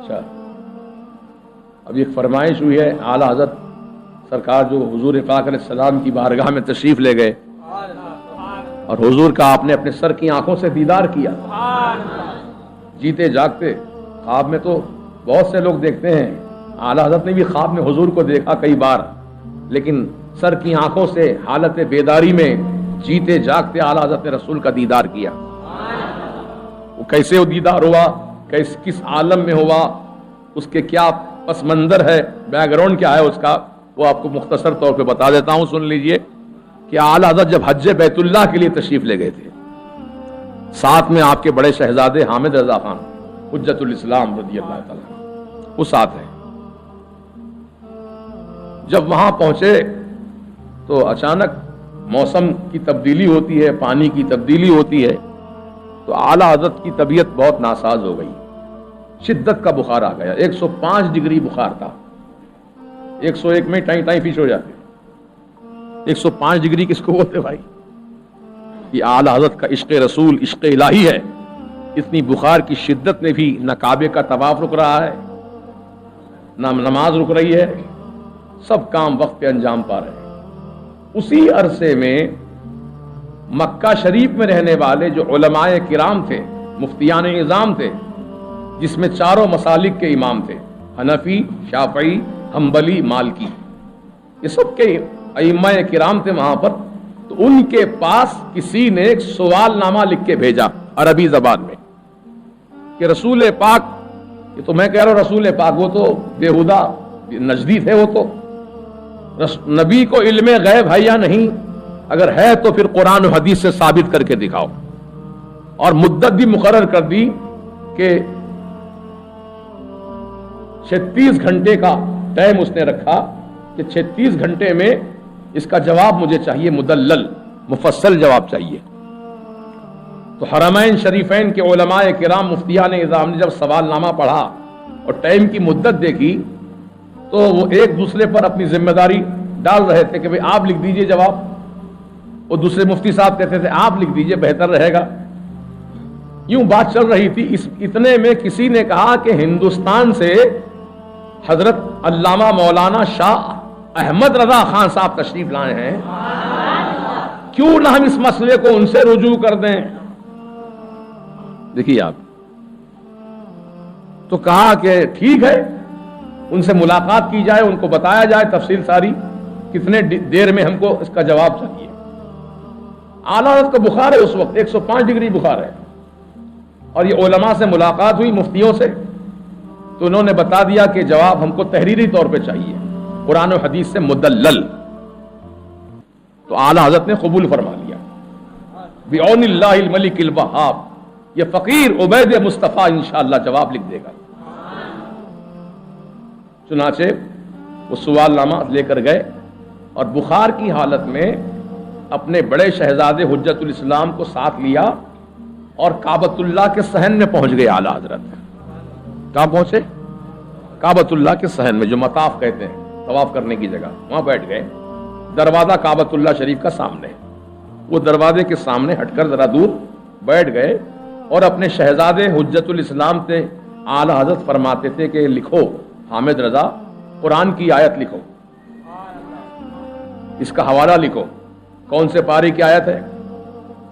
اچھا، اب ایک فرمائش ہوئی ہے، اعلیٰ حضرت سرکار جو حضور پاک علیہ السلام کی بارگاہ میں تشریف لے گئے اور حضور کا آپ نے اپنے سر کی آنکھوں سے دیدار کیا، جیتے جاگتے۔ خواب میں تو بہت سے لوگ دیکھتے ہیں، اعلیٰ حضرت نے بھی خواب میں حضور کو دیکھا کئی بار، لیکن سر کی آنکھوں سے حالت بیداری میں جیتے جاگتے اعلیٰ حضرت نے رسول کا دیدار کیا۔ وہ کیسے وہ دیدار ہوا، کس عالم میں ہوا، اس کے کیا پس منظر ہے، بیک گراؤنڈ کیا ہے اس کا، وہ آپ کو مختصر طور پہ بتا دیتا ہوں، سن لیجئے کہ اعلیٰ حضرت جب حج بیت اللہ کے لیے تشریف لے گئے تھے، ساتھ میں آپ کے بڑے شہزادے حامد رضا خان حجت الاسلام رضی اللہ تعالیٰ وہ ساتھ ہیں۔ جب وہاں پہنچے تو اچانک موسم کی تبدیلی ہوتی ہے، پانی کی تبدیلی ہوتی ہے، تو اعلیٰ حضرت کی طبیعت بہت ناساز ہو گئی، شدت کا بخار آ گیا، 105 ڈگری بخار تھا، 101 میں ٹائیں فش ہو جاتے، 105 ڈگری کس کو بولتے بھائی؟ یہ اعلیٰ حضرت کا عشق رسول، عشق الہی ہے۔ اتنی بخار کی شدت میں بھی نہ کعبے کا طواف رک رہا ہے، نہ نماز رک رہی ہے، سب کام وقت پہ انجام پا رہے ہیں۔ اسی عرصے میں مکہ شریف میں رہنے والے جو علماء کرام تھے، مفتیان نظام تھے، جس میں چاروں مسالک کے امام تھے، حنفی، شافعی، حنبلی، مالکی، یہ سب کے ائمہ کرام تھے وہاں پر، تو ان کے پاس کسی نے ایک سوال نامہ لکھ کے بھیجا عربی زبان میں کہ رسول پاک، یہ تو میں کہہ رہا ہوں رسول پاک، وہ تو بیہودہ نجدی تھے، وہ تو نبی کو علم غیب ہے یا نہیں؟ اگر ہے تو پھر قرآن و حدیث سے ثابت کر کے دکھاؤ۔ اور مدت بھی مقرر کر دی کہ 36 گھنٹے کا ٹائم اس نے رکھا کہ 36 گھنٹے میں اس کا جواب مجھے چاہیے، مدلل مفصل جواب چاہیے۔ تو حرمین شریفین کے علماء کرام، مفتیان نظام نے جب سوال نامہ پڑھا اور ٹائم کی مدت دیکھی تو وہ ایک دوسرے پر اپنی ذمہ داری ڈال رہے تھے کہ بھئی آپ لکھ دیجئے جواب، اور دوسرے مفتی صاحب کہتے تھے آپ لکھ دیجئے بہتر رہے گا۔ یوں بات چل رہی تھی، اتنے میں کسی نے کہا کہ ہندوستان سے حضرت علامہ مولانا شاہ احمد رضا خان صاحب تشریف لائے ہیں، کیوں نہ ہم اس مسئلے کو ان سے رجوع کر دیں۔ دیکھیے آپ، تو کہا کہ ٹھیک ہے، ان سے ملاقات کی جائے، ان کو بتایا جائے تفصیل ساری، کتنے دیر میں ہم کو اس کا جواب چاہیے۔ اعلیٰ حضرت کا بخار ہے اس وقت، 105 ڈگری بخار ہے، اور یہ علماء سے ملاقات ہوئی، مفتیوں سے، تو انہوں نے بتا دیا کہ جواب ہم کو تحریری طور پہ چاہیے، قرآن و حدیث سے مدلل۔ تو اعلیٰ حضرت نے قبول فرما لیا، بعون اللہ الملک الوہاب، یہ فقیر عبید مصطفیٰ انشاءاللہ جواب لکھ دے گا۔ چنانچہ وہ سوال نامہ لے کر گئے اور بخار کی حالت میں اپنے بڑے شہزادے حجت الاسلام کو ساتھ لیا اور کعبۃ اللہ کے صحن میں پہنچ گئے اعلیٰ حضرت۔ کہاں پہنچے؟ کعبۃ اللہ کے صحن میں، جو مطاف کہتے ہیں، طواف کرنے کی جگہ، وہاں بیٹھ گئے۔ دروازہ کعبۃ اللہ شریف کا سامنے، وہ دروازے کے سامنے ہٹ کر ذرا دور بیٹھ گئے اور اپنے شہزادے حجت الاسلام سے اعلیٰ حضرت فرماتے تھے کہ لکھو حامد رضا، قرآن کی آیت لکھو، اس کا حوالہ لکھو، کون سے پارے کی آیت ہے،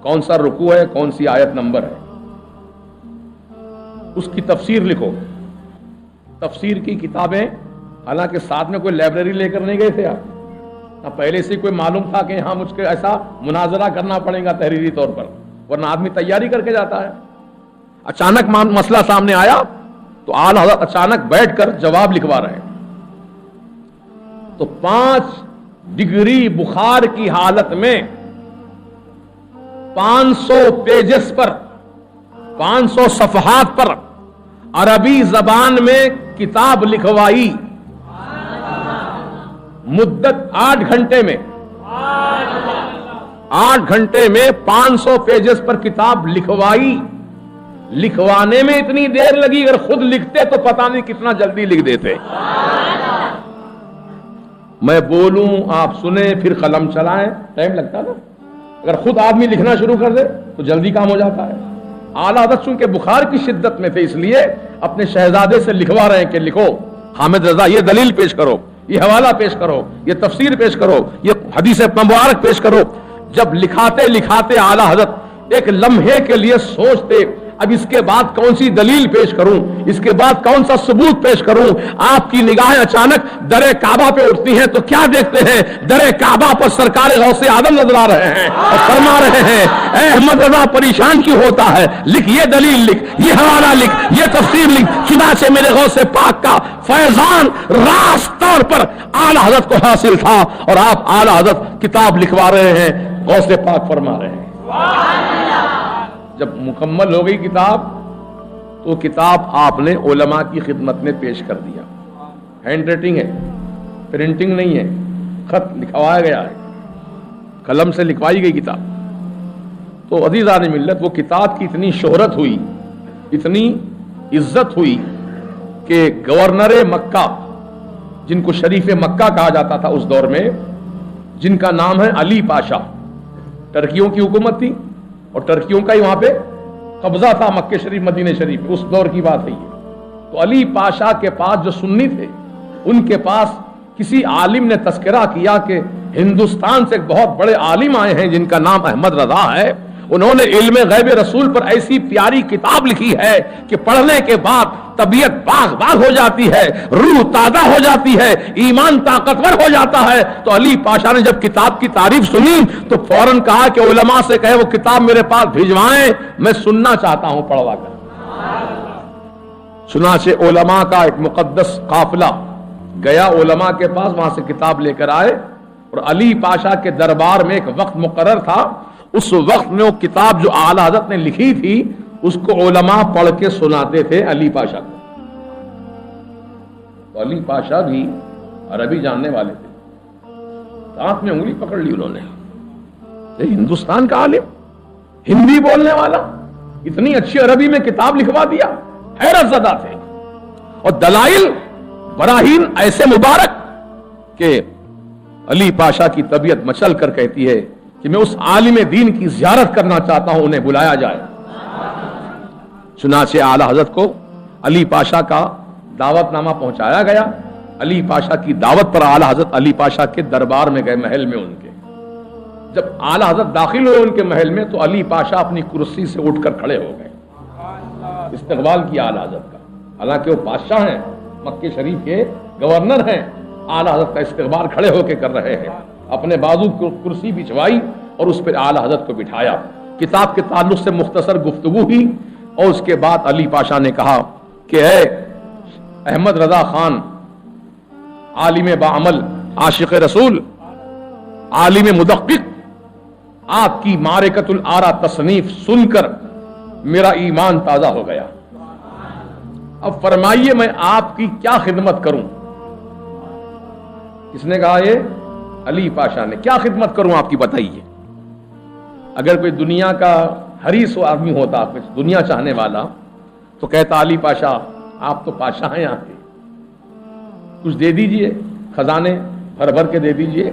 کون سا رکوع ہے، کون سی آیت نمبر ہے، اس کی تفسیر لکھو۔ تفسیر کی کتابیں، حالانکہ ساتھ میں کوئی لائبریری لے کر نہیں گئے تھے آپ، نہ پہلے سے کوئی معلوم تھا کہ یہاں مجھ کو ایسا مناظرہ کرنا پڑے گا تحریری طور پر، ورنہ آدمی تیاری کر کے جاتا ہے۔ اچانک مسئلہ سامنے آیا تو اعلیٰ حضرت اچانک بیٹھ کر جواب لکھوا رہے ہیں، تو 5 ڈگری بخار کی حالت میں 500 پیجز پر، 500 صفحات پر عربی زبان میں کتاب لکھوائی، مدت 8 گھنٹے میں، 8 گھنٹے میں 500 پیجز پر کتاب لکھوائی۔ لکھوانے میں اتنی دیر لگی، اگر خود لکھتے تو پتہ نہیں کتنا جلدی لکھ دیتے۔ میں بولوں، آپ سنیں، پھر قلم چلائیں، ٹائم لگتا نا۔ اگر خود آدمی لکھنا شروع کر دے تو جلدی کام ہو جاتا ہے۔ اعلیٰ حضرت چونکہ بخار کی شدت میں تھے، اس لیے اپنے شہزادے سے لکھوا رہے ہیں کہ لکھو حامد رضا یہ دلیل پیش کرو، یہ حوالہ پیش کرو، یہ تفسیر پیش کرو، یہ حدیث مبارک پیش کرو۔ جب لکھاتے لکھاتے اعلیٰ حضرت ایک لمحے کے لیے سوچتے اب اس کے بعد کون سی دلیل پیش کروں، اس کے بعد کون سا ثبوت پیش کروں، آپ کی نگاہیں اچانک در کعبہ پہ اٹھتی ہیں تو کیا دیکھتے ہیں؟ در کعبہ پر سرکار غوث اعظم نظر آ رہے ہیں اور فرما رہے ہیں اے احمد رضا پریشان کیوں ہوتا ہے، لکھ یہ دلیل، لکھ یہ حوالہ، لکھ یہ تفسیر، لکھ۔ چنانچہ میرے غوث پاک کا فیضان راست طور پر اعلیٰ حضرت کو حاصل تھا اور آپ اعلیٰ حضرت کتاب لکھوا رہے ہیں، غوث پاک فرما رہے ہیں۔ جب مکمل ہو گئی کتاب تو کتاب آپ نے علماء کی خدمت میں پیش کر دیا۔ ہینڈ رائٹنگ ہے، پرنٹنگ نہیں ہے، خط لکھوایا گیا ہے، قلم سے لکھوائی گئی کتاب۔ تو عزیزان ملت، وہ کتاب کی اتنی شہرت ہوئی، اتنی عزت ہوئی کہ گورنر مکہ، جن کو شریف مکہ کہا جاتا تھا اس دور میں، جن کا نام ہے علی پاشا، ٹرکیوں کی حکومت تھی اور ٹرکیوں کا ہی وہاں پہ قبضہ تھا مکہ شریف مدینہ شریف، اس دور کی بات ہے یہ۔ تو علی پاشا کے پاس جو سنی تھے، ان کے پاس کسی عالم نے تذکرہ کیا کہ ہندوستان سے ایک بہت بڑے عالم آئے ہیں جن کا نام احمد رضا ہے، انہوں نے علم غیب رسول پر ایسی پیاری کتاب لکھی ہے کہ پڑھنے کے بعد طبیعت باغ باغ ہو جاتی ہے، روح تازہ ہو جاتی ہے، ایمان طاقتور ہو جاتا ہے۔ تو علی پاشا نے جب کتاب کی تعریف سنی تو فوراً کہا کہ علماء سے کہے وہ کتاب میرے پاس بھیجوائیں، میں سننا چاہتا ہوں پڑھوا کر۔ چنانچہ علماء کا ایک مقدس قافلہ گیا علماء کے پاس، وہاں سے کتاب لے کر آئے اور علی پاشا کے دربار میں ایک وقت مقرر تھا، اس وقت میں وہ کتاب جو اعلیٰ حضرت نے لکھی تھی اس کو علماء پڑھ کے سناتے تھے علی پاشا کو۔ تو علی پاشا بھی عربی جاننے والے تھے، ہاتھ میں انگلی پکڑ لی انہوں نے، ہندوستان کا عالم، ہندی بولنے والا، اتنی اچھی عربی میں کتاب لکھوا دیا، حیرت زدہ تھے۔ اور دلائل براہین ایسے مبارک کہ علی پاشا کی طبیعت مچل کر کہتی ہے کہ میں اس عالم دین کی زیارت کرنا چاہتا ہوں، انہیں بلایا جائے۔ چنانچہ اعلیٰ حضرت کو علی پاشا کا دعوت نامہ پہنچایا گیا۔ علی پاشا کی دعوت پر اعلیٰ حضرت علی پاشا کے دربار میں گئے، محل میں ان کے۔ جب اعلیٰ حضرت داخل ہوئے ان کے محل میں تو علی پاشا اپنی کرسی سے اٹھ کر کھڑے ہو گئے، استقبال کیا اعلیٰ حضرت کا، حالانکہ وہ بادشاہ ہیں، مکہ شریف کے گورنر ہیں، اعلیٰ حضرت کا استقبال کھڑے ہو کے کر رہے ہیں۔ اپنے بازو کو کرسی بچھوائی اور اس پر اعلیٰ حضرت کو بٹھایا، کتاب کے تعلق سے مختصر گفتگو ہوئی اور اس کے بعد علی پاشا نے کہا کہ اے احمد رضا خان، عالم باعمل، عاشق رسول، عالم مدقق، آپ کی معرکۃ الآرا تصنیف سن کر میرا ایمان تازہ ہو گیا۔ اب فرمائیے میں آپ کی کیا خدمت کروں؟ کس نے کہا؟ یہ علی پاشا نے۔ کیا خدمت کروں آپ کی بتائیے؟ اگر کوئی دنیا کا حریص و آدمی ہوتا، دنیا چاہنے والا، تو کہتا علی پاشا آپ تو پاشا ہیں یہاں کے، کچھ دے دیجئے، خزانے بھر بھر کے دے دیجئے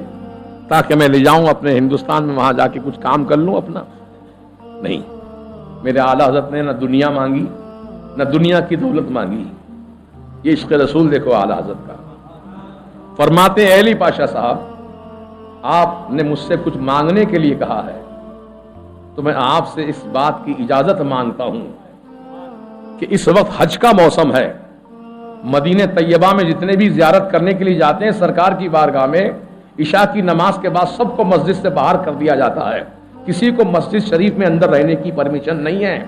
تاکہ میں لے جاؤں اپنے ہندوستان میں، وہاں جا کے کچھ کام کر لوں اپنا۔ نہیں، میرے اعلیٰ حضرت نے نہ دنیا مانگی نہ دنیا کی دولت مانگی۔ یہ عشق رسول دیکھو اعلیٰ حضرت کا۔ فرماتے ہیں علی پاشا صاحب، آپ نے مجھ سے کچھ مانگنے کے لیے کہا ہے تو میں آپ سے اس بات کی اجازت مانگتا ہوں کہ اس وقت حج کا موسم ہے، مدینہ طیبہ میں جتنے بھی زیارت کرنے کے لیے جاتے ہیں سرکار کی بارگاہ میں، عشاء کی نماز کے بعد سب کو مسجد سے باہر کر دیا جاتا ہے، کسی کو مسجد شریف میں اندر رہنے کی پرمیشن نہیں ہے۔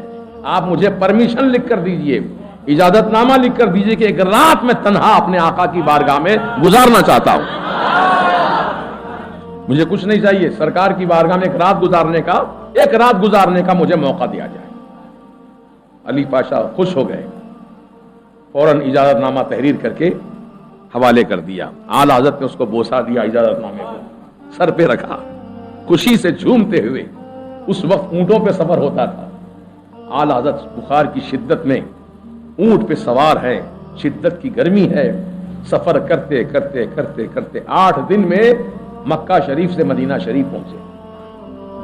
آپ مجھے پرمیشن لکھ کر دیجئے، اجازت نامہ لکھ کر دیجئے کہ ایک رات میں تنہا اپنے آقا کی بارگاہ میں گزارنا چاہتا ہوں، مجھے کچھ نہیں چاہیے، سرکار کی بارگاہ میں ایک رات گزارنے کا مجھے موقع دیا جائے۔ علی پاشا خوش ہو گئے، فوراً اجازت نامہ تحریر کر کے حوالے کر دیا۔ اعلیٰ حضرت نے اس کو بوسہ دیا، اجازت نامے کو سر پہ رکھا، خوشی سے جھومتے ہوئے۔ اس وقت اونٹوں پہ سفر ہوتا تھا، اعلیٰ حضرت بخار کی شدت میں اونٹ پہ سوار ہے، شدت کی گرمی ہے، سفر کرتے کرتے کرتے کرتے 8 دن میں مکہ شریف سے مدینہ شریف پہنچے۔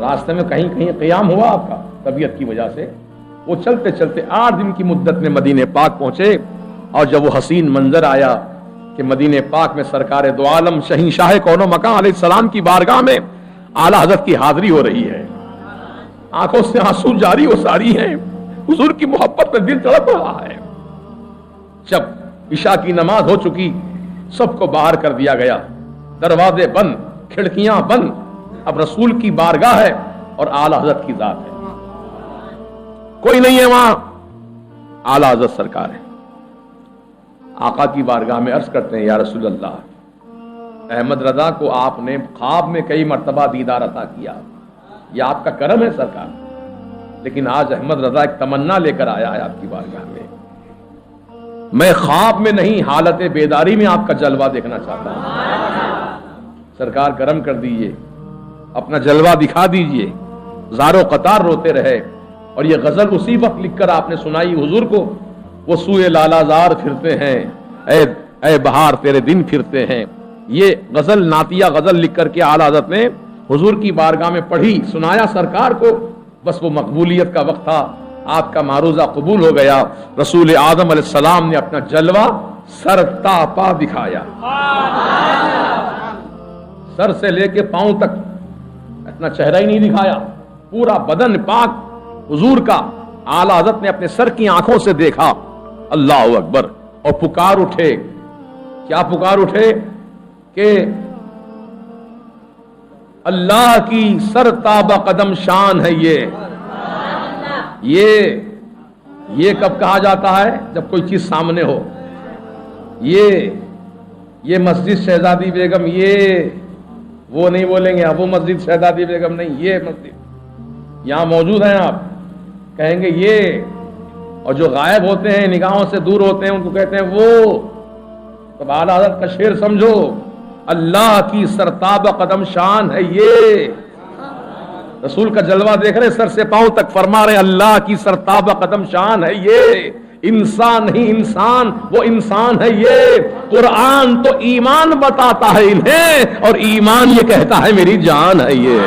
راستے میں کہیں کہیں قیام ہوا آپ کا طبیعت کی وجہ سے، وہ چلتے چلتے 8 دن کی مدت میں مدینہ پاک پہنچے، اور جب وہ حسین منظر آیا کہ مدینہ پاک میں سرکار دو عالم شہنشاہ کون و مکان علیہ السلام کی بارگاہ میں اعلی حضرت کی حاضری ہو رہی ہے، آنکھوں سے آنسو جاری و ساری ہیں، حضور کی محبت میں دل تڑپ رہا ہے۔ جب عشاء کی نماز ہو چکی، سب کو باہر کر دیا گیا، دروازے بند، کھڑکیاں بند، اب رسول کی بارگاہ ہے اور اعلی حضرت کی ذات ہے، کوئی نہیں ہے وہاں، اعلی حضرت سرکار ہے۔ آقا کی بارگاہ میں عرض کرتے ہیں، یا رسول اللہ، احمد رضا کو آپ نے خواب میں کئی مرتبہ دیدار عطا کیا، یہ آپ کا کرم ہے سرکار، لیکن آج احمد رضا ایک تمنا لے کر آیا ہے آپ کی بارگاہ میں، میں خواب میں نہیں، حالت بیداری میں آپ کا جلوہ دیکھنا چاہتا ہوں، سرکار کرم کر دیجئے، اپنا جلوہ دکھا دیجئے۔ زار و قطار روتے رہے، اور یہ غزل اسی وقت لکھ کر آپ نے سنائی حضور کو، وہ سوئے لالا زار پھرتے ہیں، اے بہار تیرے دن پھرتے ہیں، یہ غزل نعتیہ غزل لکھ کر کے اعلیٰ حضرت نے حضور کی بارگاہ میں پڑھی، سنایا سرکار کو، بس وہ مقبولیت کا وقت تھا، آپ کا معروضہ قبول ہو گیا، رسول اعظم علیہ السلام نے اپنا جلوہ سر تا پا دکھایا، سر سے لے کے پاؤں تک اپنا چہرہ ہی نہیں دکھایا، پورا بدن پاک حضور کا اعلیٰ حضرت نے اپنے سر کی آنکھوں سے دیکھا، اللہ اکبر، اور پکار اٹھے، کیا پکار اٹھے کہ اللہ کی سر تابہ قدم شان ہے یہ کب کہا جاتا ہے؟ جب کوئی چیز سامنے ہو، یہ مسجد شہزادی بیگم، یہ وہ نہیں بولیں گے، وہ مسجد شہزادی بیگم نہیں، یہ مسجد یہاں موجود ہیں، آپ کہیں گے یہ، اور جو غائب ہوتے ہیں نگاہوں سے دور ہوتے ہیں ان کو کہتے ہیں وہ۔ تو اعلیٰ حضرت کا شعر سمجھو، اللہ کی سرتابہ قدم شان ہے یہ، رسول کا جلوہ دیکھ رہے سر سے پاؤں تک، فرما رہے اللہ کی سرتابہ قدم شان ہے یہ، انسان نہیں انسان، وہ انسان ہے یہ، قرآن تو ایمان بتاتا ہے انہیں، اور ایمان یہ کہتا ہے میری جان ہے یہ۔